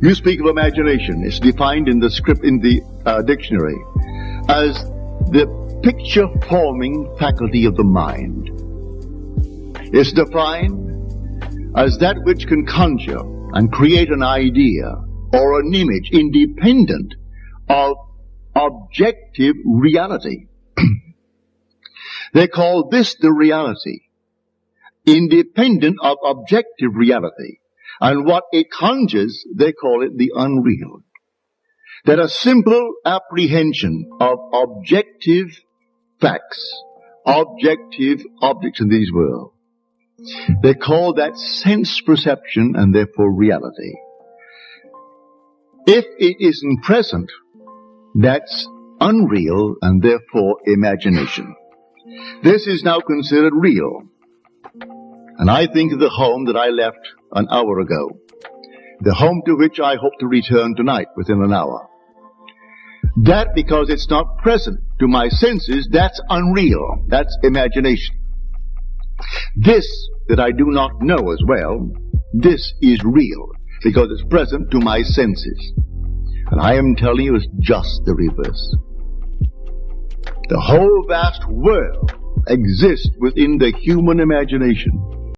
You speak of imagination. It's defined in the dictionary as the picture-forming faculty of the mind. It's defined as that which can conjure and create an idea or an image independent of objective reality. They call this the reality, independent of objective reality. And what it conjures, they call it the unreal. That a simple apprehension of objective facts, objective objects in this world, they call that sense perception and therefore reality. If it isn't present, that's unreal and therefore imagination. This is now considered real. And I think of the home that I left an hour ago, the home to which I hope to return tonight within an hour. That, because it's not present to my senses, that's unreal. That's imagination. This that I do not know as well, this is real, because it's present to my senses. And I am telling you, it's just the reverse. The whole vast world exists within the human imagination.